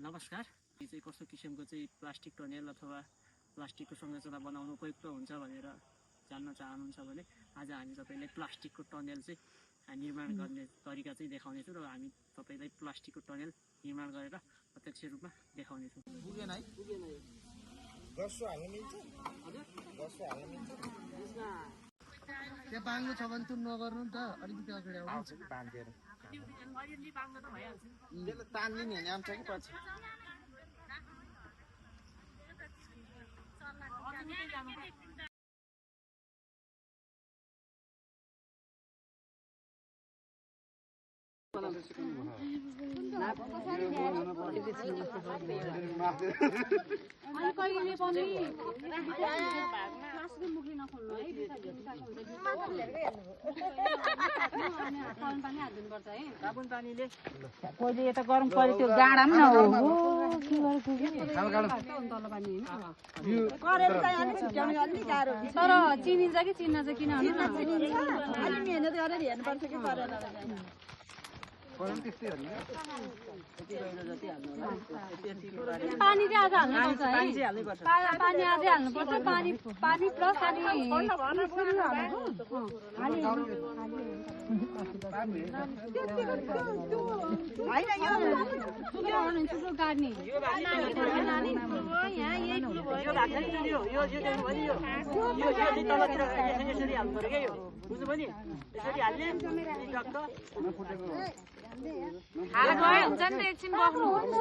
नमस्कार, यो चाहिँ कस्तो किसिमको चाहिँ प्लास्टिक टनेल अथवा प्लास्टिकको संरचना बनाउन उपयुक्त हुन्छ भनेर जान्न चाहनुहुन्छ भने आज हामी तपाईलाई प्लास्टिकको टनेल चाहिँ निर्माण गर्ने तरिका चाहिँ देखाउनेछौँ र हामी तपाईलाई प्लास्टिकको टनेल निर्माण गरेर प्रत्यक्ष रूपमा देखाउनेछौँ। पुगेन है? पुगेन है। गस्सो हाल्न मिल्छ? हजुर? गस्सो हाल्न मिल्छ? यसमा त्यो बाङ्गो छ भने त्यो नगर्नु नि त, अलिकति अगाडि आउँछ बाँधेर अलि बाङ्गो त भइहाल्छ। त्यसले तान्दिने हुने आउँछ कि पछि? अनि कहिले पनि प्लास्टिक मुखले नखोल्नु है, साबुन पानी हालिदिनुपर्छ है। साबुन पानीले कहिले यता गरम पऱ्यो त्यो गाडा पनि नहो के गरेको तल पानी होइन तर चिनिन्छ कि चिन्न चाहिँ किन अलि मेहनत गरेर हेर्नुपर्छ कि परेन। पानी चाहिँ आज हाल्नुपर्छ है, पानी आजै हाल्नुपर्छ। पानी प्लस गाड्ने हुन्छ नि त एकछिन बस्नु हुन्छ